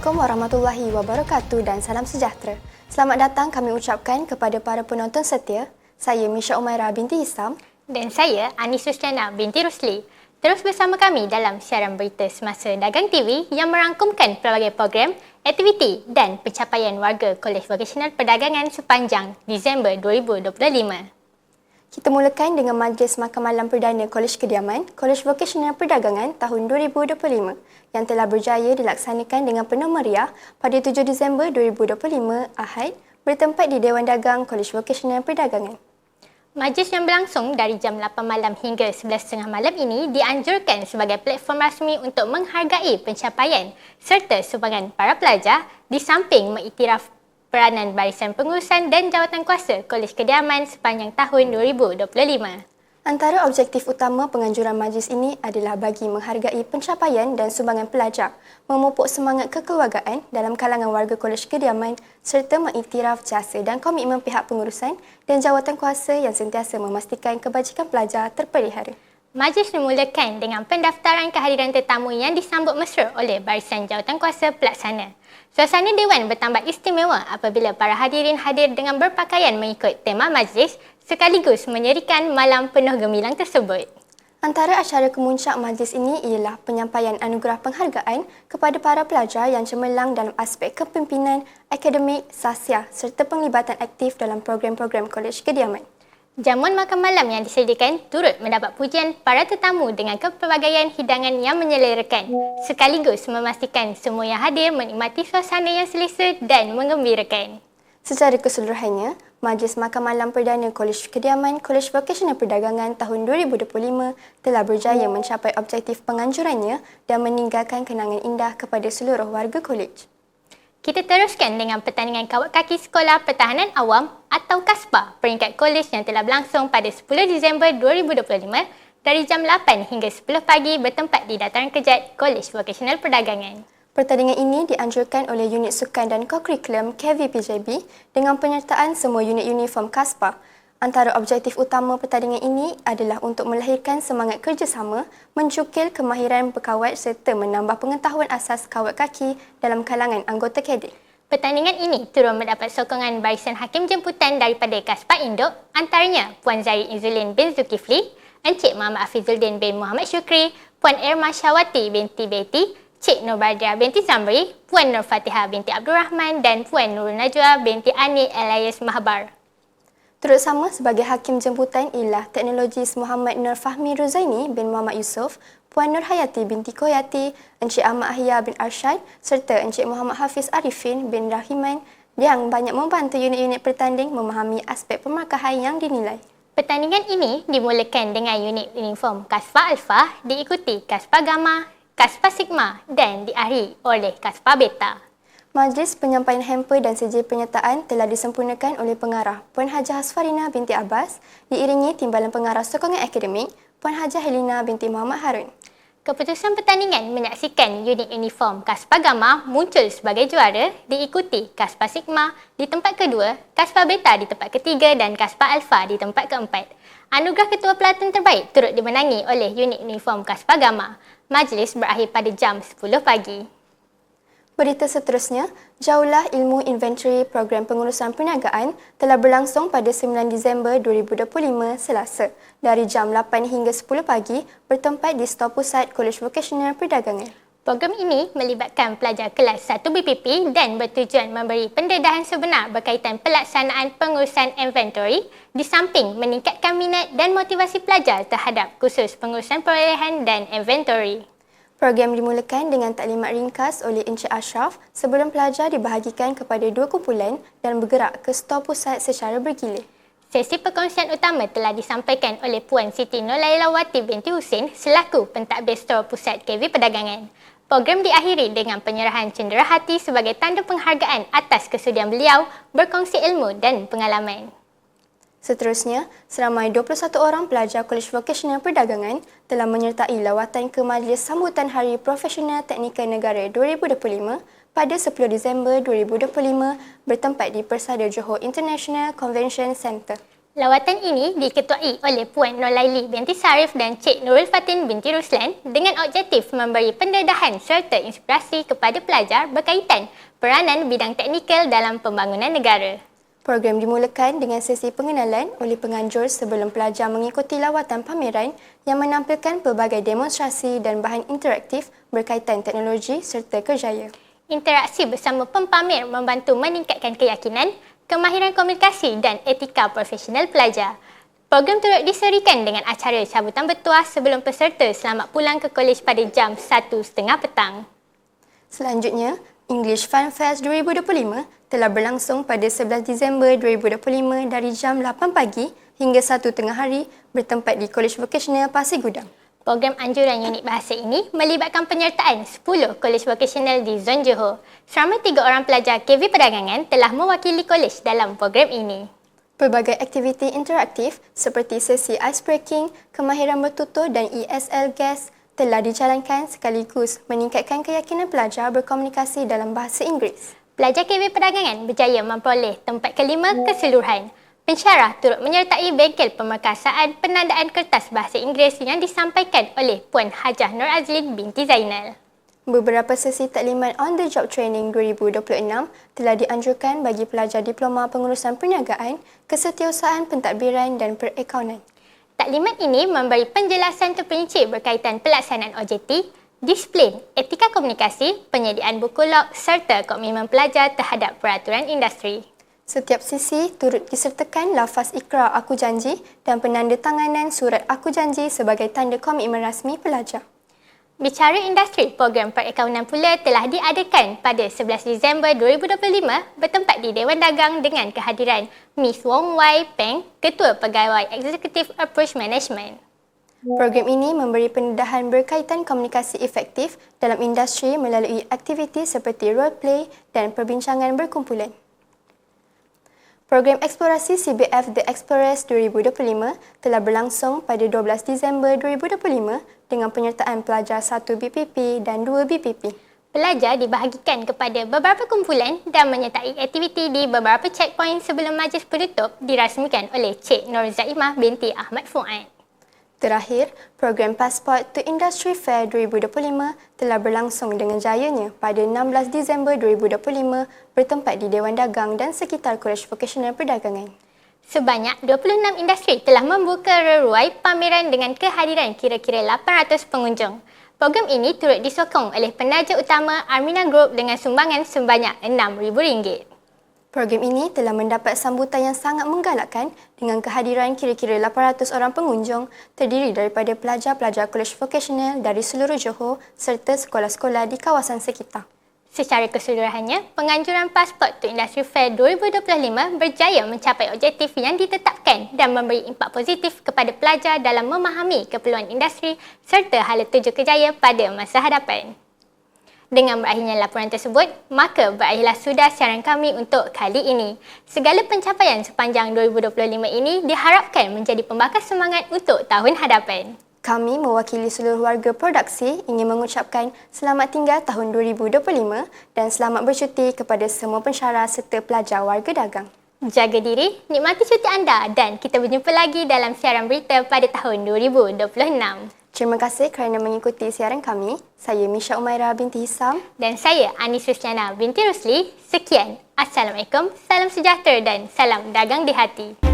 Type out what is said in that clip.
Assalamualaikum warahmatullahi wabarakatuh dan salam sejahtera. Selamat datang kami ucapkan kepada para penonton setia. Saya Misha Umairah binti Hisam dan saya Anis Sustiana binti Rusli. Terus bersama kami dalam siaran berita semasa Dagang TV yang merangkumkan pelbagai program, aktiviti dan pencapaian warga Kolej Vokasional Perdagangan sepanjang Disember 2025. Kita mulakan dengan Majlis Makan Malam Perdana Kolej Kediaman, Kolej Vokasional Perdagangan tahun 2025 yang telah berjaya dilaksanakan dengan penuh meriah pada 7 Disember 2025 Ahad bertempat di Dewan Dagang Kolej Vokasional Perdagangan. Majlis yang berlangsung dari jam 8 malam hingga 11.30 malam ini dianjurkan sebagai platform rasmi untuk menghargai pencapaian serta sumbangan para pelajar di samping mengiktiraf peranan barisan pengurusan dan jawatankuasa Kolej Kediaman sepanjang tahun 2025. Antara objektif utama penganjuran majlis ini adalah bagi menghargai pencapaian dan sumbangan pelajar, memupuk semangat kekeluargaan dalam kalangan warga Kolej Kediaman serta mengiktiraf jasa dan komitmen pihak pengurusan dan jawatankuasa yang sentiasa memastikan kebajikan pelajar terpelihara. Majlis dimulakan dengan pendaftaran kehadiran tetamu yang disambut mesra oleh barisan jawatankuasa pelaksana. Suasana Dewan bertambah istimewa apabila para hadirin hadir dengan berpakaian mengikut tema majlis sekaligus menyerikan malam penuh gemilang tersebut. Antara acara kemuncak majlis ini ialah penyampaian anugerah penghargaan kepada para pelajar yang cemerlang dalam aspek kepimpinan, akademik, sahsiah serta penglibatan aktif dalam program-program Kolej Kediaman. Jamuan makan malam yang disediakan turut mendapat pujian para tetamu dengan kepelbagaian hidangan yang menyelerakan sekaligus memastikan semua yang hadir menikmati suasana yang selesa dan menggembirakan. Secara keseluruhannya, Majlis Makan Malam Perdana Kolej Kediaman Kolej Vokasional Perdagangan tahun 2025 telah berjaya mencapai objektif penganjurannya dan meninggalkan kenangan indah kepada seluruh warga kolej. Kita teruskan dengan pertandingan kawat kaki Sekolah Pertahanan Awam atau KASPA peringkat kolej yang telah berlangsung pada 10 Disember 2025 dari jam 8 hingga 10 pagi bertempat di Dataran Kejat Kolej Vokasional Perdagangan. Pertandingan ini dianjurkan oleh Unit Sukan dan Kokurikulum KVPJB dengan penyertaan semua unit uniform KASPA. Antara objektif utama pertandingan ini adalah untuk melahirkan semangat kerjasama, mencukil kemahiran berkawat serta menambah pengetahuan asas kawat kaki dalam kalangan anggota kadet. Pertandingan ini turut mendapat sokongan barisan hakim jemputan daripada KASPA Induk, antaranya Puan Zari Izzuddin bin Zulkifli, Encik Muhammad Hafizuddin bin Muhammad Syukri, Puan Irma Syawati binti Betty, Cik Nur Badriah binti Zamri, Puan Nur Fatihah binti Abdul Rahman dan Puan Nurul Najwa binti Ani alias Mahbar. Turut sama sebagai hakim jemputan ialah Teknologis Muhammad Nur Fahmi Ruzaini bin Muhammad Yusof, Puan Nur Hayati binti Koyati, Encik Ahmad Ahya bin Arsyad serta Encik Muhammad Hafiz Arifin bin Rahiman yang banyak membantu unit-unit pertanding memahami aspek pemarkahan yang dinilai. Pertandingan ini dimulakan dengan unit uniform KASPA Alpha, diikuti KASPA Gamma, KASPA Sigma dan diakhiri oleh KASPA Beta. Majlis penyampaian hamper dan sijil penyertaan telah disempurnakan oleh pengarah Puan Hajah Hasfarina binti Abbas diiringi timbalan pengarah sokongan akademik Puan Hajah Helina binti Muhammad Harun. Keputusan pertandingan menyaksikan unit uniform KASPA Gamma muncul sebagai juara diikuti KASPA Sigma di tempat kedua, KASPA Beta di tempat ketiga dan KASPA Alpha di tempat keempat. Anugerah Ketua Pelatihan Terbaik turut dimenangi oleh unit uniform KASPA Gamma. Majlis berakhir pada jam 10 pagi. Berita seterusnya, Jaulah Ilmu Inventory Program Pengurusan Perniagaan telah berlangsung pada 9 Disember 2025 Selasa dari jam 8 hingga 10 pagi bertempat di Stor Pusat Kolej Vokasional Perdagangan. Program ini melibatkan pelajar kelas 1 BPP dan bertujuan memberi pendedahan sebenar berkaitan pelaksanaan pengurusan inventory di samping meningkatkan minat dan motivasi pelajar terhadap kursus pengurusan perolehan dan inventory. Program dimulakan dengan taklimat ringkas oleh Encik Ashraf sebelum pelajar dibahagikan kepada dua kumpulan dan bergerak ke stor pusat secara bergilir. Sesi perkongsian utama telah disampaikan oleh Puan Siti Nolailawati binti Husin selaku pentadbir stor pusat KV Perdagangan. Program diakhiri dengan penyerahan cenderahati sebagai tanda penghargaan atas kesudian beliau berkongsi ilmu dan pengalaman. Seterusnya, seramai 21 orang pelajar Kolej Vokasional Perdagangan telah menyertai lawatan ke Majlis Sambutan Hari Profesional Teknikal Negara 2025 pada 10 Disember 2025 bertempat di Persada Johor International Convention Centre. Lawatan ini diketuai oleh Puan Nolaili binti Sarif dan Cik Nurul Fatin binti Ruslan dengan objektif memberi pendedahan serta inspirasi kepada pelajar berkaitan peranan bidang teknikal dalam pembangunan negara. Program dimulakan dengan sesi pengenalan oleh penganjur sebelum pelajar mengikuti lawatan pameran yang menampilkan pelbagai demonstrasi dan bahan interaktif berkaitan teknologi serta kerjaya. Interaksi bersama pempamer membantu meningkatkan keyakinan, kemahiran komunikasi dan etika profesional pelajar. Program turut diserikan dengan acara cabutan bertuah sebelum peserta selamat pulang ke kolej pada jam 1.30 petang. Selanjutnya, English Fun Fest 2025 telah berlangsung pada 11 Disember 2025 dari jam 8 pagi hingga 1 tengah hari bertempat di Kolej Vokasional Pasir Gudang. Program anjuran unit bahasa ini melibatkan penyertaan 10 kolej vokasional di Zon Johor. Selama 3 orang pelajar KV Perdagangan telah mewakili kolej dalam program ini. Pelbagai aktiviti interaktif seperti sesi ice breaking, kemahiran bertutur dan ESL Guest telah dijalankan sekaligus meningkatkan keyakinan pelajar berkomunikasi dalam bahasa Inggeris. Pelajar KV Perdagangan berjaya memperoleh tempat kelima keseluruhan. Pensyarah turut menyertai bengkel pemerkasaan penandaan kertas bahasa Inggeris yang disampaikan oleh Puan Hajah Nur Azlin binti Zainal. Beberapa sesi taklimat on-the-job training 2026 telah dianjurkan bagi pelajar diploma pengurusan perniagaan, kesetiausahaan pentadbiran dan perakaunan. Taklimat ini memberi penjelasan terperinci berkaitan pelaksanaan OJT, disiplin, etika komunikasi, penyediaan buku log serta komitmen pelajar terhadap peraturan industri. Setiap sesi turut disertakan lafaz ikrar aku janji dan penandatanganan surat aku janji sebagai tanda komitmen rasmi pelajar. Bicara industri, program perakaunan pula telah diadakan pada 11 Disember 2025 bertempat di Dewan Dagang dengan kehadiran Miss Wong Wai Peng, Ketua Pegawai Eksekutif Approach Management. Program ini memberi pendedahan berkaitan komunikasi efektif dalam industri melalui aktiviti seperti role play dan perbincangan berkumpulan. Program eksplorasi CBF The Explorers 2025 telah berlangsung pada 12 Disember 2025 dengan penyertaan pelajar 1 BPP dan 2 BPP. Pelajar dibahagikan kepada beberapa kumpulan dan menyertai aktiviti di beberapa checkpoint sebelum majlis penutup dirasmikan oleh Cik Nur Zaimah binti Ahmad Fuad. Terakhir, program Passport to Industry Fair 2025 telah berlangsung dengan jayanya pada 16 Disember 2025 bertempat di Dewan Dagang dan sekitar Kolej Vokasional Perdagangan. Sebanyak 26 industri telah membuka reruai pameran dengan kehadiran kira-kira 800 pengunjung. Program ini turut disokong oleh penaja utama Armina Group dengan sumbangan sebanyak RM6,000. Program ini telah mendapat sambutan yang sangat menggalakkan dengan kehadiran kira-kira 800 orang pengunjung terdiri daripada pelajar-pelajar kolej vokasional dari seluruh Johor serta sekolah-sekolah di kawasan sekitar. Secara keseluruhannya, penganjuran Passport to Industry Fair 2025 berjaya mencapai objektif yang ditetapkan dan memberi impak positif kepada pelajar dalam memahami keperluan industri serta hala tuju kerjaya pada masa hadapan. Dengan berakhirnya laporan tersebut, maka berakhirlah sudah siaran kami untuk kali ini. Segala pencapaian sepanjang 2025 ini diharapkan menjadi pembakar semangat untuk tahun hadapan. Kami mewakili seluruh warga produksi ingin mengucapkan selamat tinggal tahun 2025 dan selamat bercuti kepada semua pensyarah serta pelajar warga dagang. Jaga diri, nikmati cuti anda dan kita berjumpa lagi dalam siaran berita pada tahun 2026. Terima kasih kerana mengikuti siaran kami. Saya Misha Umaira binti Hisam. Dan saya Anis Rusliana binti Rusli. Sekian. Assalamualaikum, salam sejahtera dan salam dagang di hati.